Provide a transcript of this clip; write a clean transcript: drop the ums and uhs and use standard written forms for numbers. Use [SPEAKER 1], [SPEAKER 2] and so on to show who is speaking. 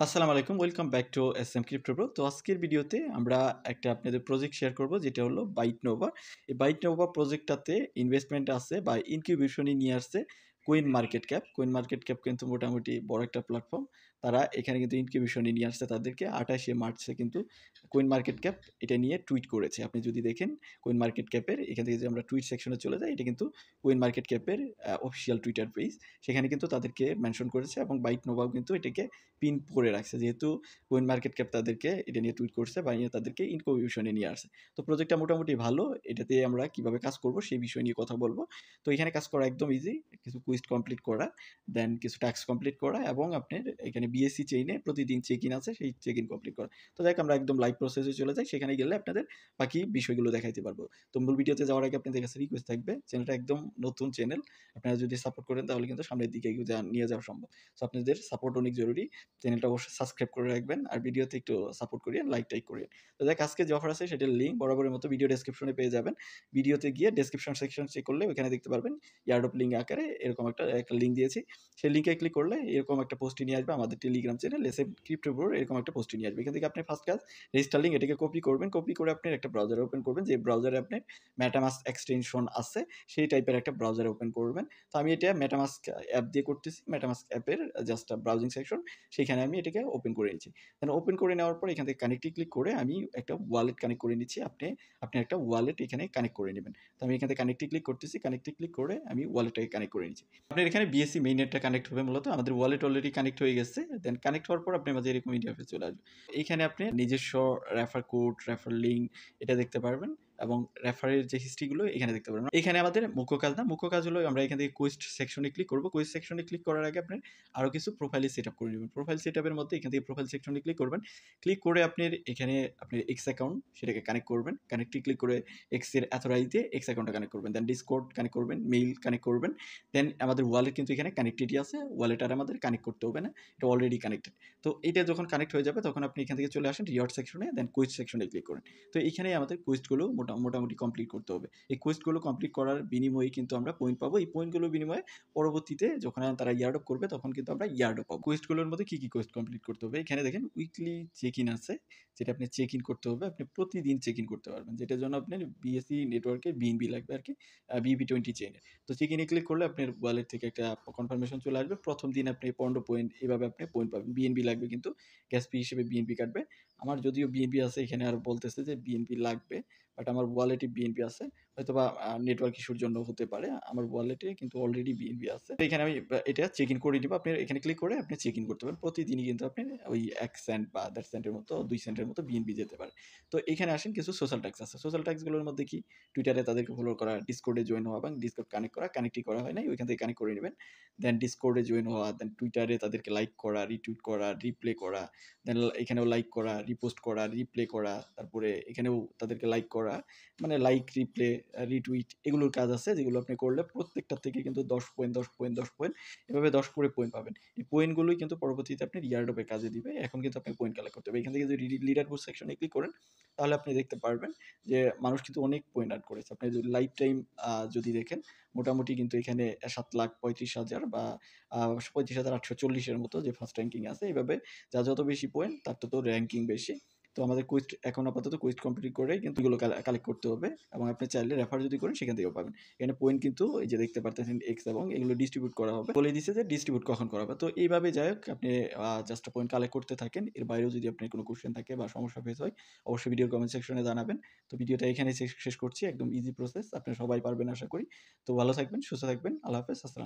[SPEAKER 1] আসসালামু আলাইকুম। Welcome back to SM crypto bro. তো আজকের ভিডিওতে আমরা একটা আপনাদের প্রজেক্ট শেয়ার করব যেটা হলো বাইট নোভা। এই বাইট নোভা প্রজেক্টটাতে ইনভেস্টমেন্ট আছে বা ইনকিউবেশনে নিয়ে আসছে coin market cap. Coin market cap কিন্তু মোটামুটি বড় একটা প্ল্যাটফর্ম। তারা এখানে কিন্তু ইনকিউবেশনে নিয়ে আসছে তাদেরকে ২৮শে মার্চে কিন্তু কয়েন মার্কেট ক্যাপ এটা নিয়ে টুইট করেছে। আপনি যদি দেখেন কয়েন মার্কেট ক্যাপের এখান থেকে যে আমরা টুইট সেকশনে চলে যাই, এটা কিন্তু কয়েন মার্কেট ক্যাপের অফিসিয়াল টুইটার পেজ। সেখানে কিন্তু তাদেরকে মেনশন করেছে এবং বাইট নোভাও কিন্তু এটাকে পিন করে রাখছে, যেহেতু কয়েন মার্কেট ক্যাপ তাদেরকে এটা নিয়ে টুইট করছে বা তাদেরকে ইনকিউবেশনে নিয়ে আসছে। তো প্রজেক্টটা মোটামুটি ভালো। এটাতে আমরা কিভাবে কাজ করব সেই বিষয় নিয়ে কথা বলবো। তো এখানে কাজ করা একদম ইজি। কিছু কুইজ কমপ্লিট করা, দেন কিছু টাস্ক কমপ্লিট করা এবং আপনার এখানে বিএসসি চেইনে প্রতিদিন চেক ইন আছে, সেই চেক ইন কমপ্লিট করা। তো দেখ আমরা একদম লাইভ প্রসেসে চলে যাই, সেখানে গেলে আপনাদের বাকি বিষয়গুলো দেখাইতে পারবো। তো মূল ভিডিওতে যাওয়ার আগে আপনাদের কাছে রিকোয়েস্ট থাকবে, চ্যানেলটা একদম নতুন চ্যানেল, আপনারা যদি সাপোর্ট করেন তাহলে কিন্তু সামনের দিকে নিয়ে যাওয়া সম্ভব। সো আপনাদের সাপোর্ট অনেক জরুরি। চ্যানেলটা অবশ্যই সাবস্ক্রাইব করে রাখবেন আর ভিডিওতে একটু সাপোর্ট করিয়ে লাইক টাইক করিয়ে। তো দেখ আজকে যে অফার আছে সেটার লিঙ্ক বরাবরের মতো ভিডিও ডেসক্রিপশনে পেয়ে যাবেন। ভিডিওতে গিয়ে ডেসক্রিপশন সেকশন চেক করলে ওখানে দেখতে পারবেন ইয়ারডপ লিঙ্ক আকারে এরকম একটা লিঙ্ক দিয়েছি। সেই লিঙ্কে ক্লিক করলে এরকম একটা পোস্টে নিয়ে আসবে আমাদের Telegram channel SM crypto bro, এরকম একটা পোস্টে নিয়ে আসবে। এখান থেকে আপনি ফার্স্ট কাজ রেজিস্টার লিঙ্ক, এটাকে কপি করবেন। কপি করে আপনি একটা ব্রাউজার ওপেন করবেন, যে ব্রাউজারে আপনার মেটামাস্ক এক্সটেনশন আছে সেই টাইপের একটা ব্রাউজার ওপেন করবেন। তো আমি এটা মেটামাস্ক অ্যাপ দিয়ে করতেছি। মেটামাস্ক অ্যাপের জাস্ট ব্রাউজিং সেকশন, সেখানে আমি এটাকে ওপেন করে নিচ্ছি। দেন ওপেন করে নেওয়ার পর এখান থেকে কানেক্টে ক্লিক করে আমি একটা ওয়ালেট কানেক্ট করে নিচ্ছি। আপনি একটা ওয়ালেট এখানে কানেক্ট করে নেবেন। তো আমি এখান থেকে কানেক্টে ক্লিক করতেছি। কানেক্টে ক্লিক করে আমি ওয়ালেটটাকে কানেক্ট করে নিচ্ছি। আপনার এখানে বিএসসি মেইন নেটটা কানেক্ট হবে। মূলত আমাদের ওয়ালেট অলরেডি কানেক্ট হয়ে গেছে। দেন কানেক্ট হওয়ার পর আপনার মাঝে এরকম ইন্টারফেস চলে আসবে। এইখানে আপনি নিজস্ব রেফার কোড, রেফার লিঙ্ক এটা দেখতে পারবেন এবং রেফারের যে হিস্ট্রিগুলো এখানে দেখতে পারবেন। এখানে আমাদের মুখ্য কাজ না, মুখ্য কাজ হলো আমরা এখান থেকে কোয়েস্ট সেকশনে ক্লিক করব। কোয়েস্ট সেকশনে ক্লিক করার আগে আপনার আরও কিছু প্রোফাইলে সেট আপ করে নেবেন। প্রোফাইল সেট আপের মধ্যে এখান থেকে প্রোফাইল সেকশনে ক্লিক করবেন। ক্লিক করে আপনার এখানে আপনার এক্স অ্যাকাউন্ট সেটাকে কানেক্ট করবেন। কানেক্টে ক্লিক করে এক্স এর অথরাইজ দিয়ে এক্স অ্যাকাউন্টটা কানেক্ট করবেন। দেন ডিসকর্ড কানেক্ট করবেন, মেইল কানেক্ট করবেন। দেন আমাদের ওয়ালেট কিন্তু এখানে কানেক্টেডই আছে, ওয়ালেট আর আমাদের কানেক্ট করতে হবে না, এটা অলরেডি কানেক্টেড। তো এটা যখন কানেক্ট হয়ে যাবে তখন আপনি এখান থেকে চলে আসেন রিওয়ার্ড সেকশনে, দেন কুইজ সেকশনে ক্লিক করেন। তো এখানেই আমাদের কুইজগুলো মোটামুটি কমপ্লিট করতে হবে। এই কুইজগুলো কমপ্লিট করার বিনিময়ে কিন্তু আমরা পয়েন্ট পাবো। এই পয়েন্টগুলোর বিনিময়ে পরবর্তীতে যখন তারা ইয়ার্ড আপ করবে তখন কিন্তু আমরা ইয়ার্ড আপ পাবো। কোয়েস্টগুলোর মধ্যে কী কোয়েস্ট কমপ্লিট করতে হবে, এখানে দেখেন উইকলি চেক ইন আছে, যেটা আপনি চেক ইন করতে হবে। আপনি প্রতিদিন চেক ইন করতে পারবেন, যেটার জন্য আপনার বিএসসি নেটওয়ার্কে বিএনবি লাগবে আর কি, বিবি20 চেইনে। তো চেক ইনে ক্লিক করলে আপনার ওয়ালেট থেকে একটা কনফার্মেশন চলে আসবে। প্রথম দিন আপনি 15 পয়েন্ট, এভাবে আপনি পয়েন্ট পাবেন। বিএনবি লাগবে কিন্তু, গ্যাস ফি হিসেবে বিএনপি কাটবে। আমার যদিও বিএনপি আছে, এখানে আর বলতেছে যে বিএনপি লাগবে, বাট আমার ওয়ালেটে বিএনপি আছে। হয়তোবা নেটওয়ার্ক ইস্যুর জন্য হতে পারে। আমার ওয়ালেটে কিন্তু অলরেডি বিএনবি আছে। এখানে আমি এটা চেক ইন করে দিব। আপনি এখানে ক্লিক করে আপনি চেক ইন করতে পারেন। প্রতিদিনই কিন্তু আপনি ওই 1 সেন্ট বা 1.5 সেন্টের মতো, 2 সেন্টের মতো বিএনপি যেতে পারে। তো এখানে আসেন কিছু সোশ্যাল ট্যাক্স আছে। সোশ্যাল ট্যাক্সগুলোর মধ্যে কি, টুইটারে তাদেরকে ফলো করা, ডিসকর্ডে জয়েন হওয়া এবং ডিসকর্ড কানেক্ট করা। কানেক্টই করা হয় নাই, ওইখান থেকে কানেক্ট করে নেবেন। দেন ডিসকর্ডে জয়েন হওয়া, দেন টুইটারে তাদেরকে লাইক করা, রিটুইট করা, রিপ্লে করা, দেন এখানেও লাইক করা, রিপোস্ট করা, রিপ্লে করা, তারপরে এখানেও তাদেরকে লাইক করা, মানে লাইক, রিপ্লে, রিটুইট এগুলোর কাজ আছে, যেগুলো আপনি করলে প্রত্যেকটা থেকে কিন্তু 10 পয়েন্ট 10 পয়েন্ট 10 পয়েন্ট এভাবে 10 করে পয়েন্ট পাবেন। এই পয়েন্টগুলোই কিন্তু পরবর্তীতে আপনার ইয়ারডপে কাজে দিবে। এখন কিন্তু আপনি পয়েন্ট কালেক্ট করতে হবে। এখান থেকে যদি লিডার বোর্ড সেকশনে ক্লিক করেন তাহলে আপনি দেখতে পারবেন যে মানুষ কিন্তু অনেক পয়েন্ট আর্ন করেছে। আপনি যদি লাইফ টাইম যদি দেখেন, মোটামুটি কিন্তু এখানে 7,35,000 বা 35,840 এর মতো যে ফার্স্ট র্যাঙ্কিং আছে। এভাবে যার যত বেশি পয়েন্ট তার তত র্যাঙ্কিং বেশি। তো আমাদের কুইজ এখন আপাতত কুইজ কমপ্লিট করে কিন্তু এগুলো কালেক্ট করতে হবে এবং আপনি চাইলে রেফার যদি করেন সেখান থেকেও পাবেন। এখানে পয়েন্ট কিন্তু এই যে দেখতে পারতেছেন এক্স, এবং এগুলো ডিস্ট্রিবিউট করা হবে, বলে দিচ্ছে যে ডিস্ট্রিবিউট কখন করা হবে। তো এইভাবে যাই হোক আপনি জাস্ট পয়েন্ট কালেক্ট করতে থাকেন। এর বাইরেও যদি আপনার কোনো কোশ্চেন থাকে বা সমস্যা ফেস হয় অবশ্যই ভিডিওর কমেন্ট সেকশনে জানাবেন। তো ভিডিওটা এখানে শেষ করছি। একদম ইজি প্রসেস, আপনারা সবাই পারবেন আশা করি। তো ভালো থাকবেন, সুস্থ থাকবেন। আল্লাহ হাফেজ, আসসালাম।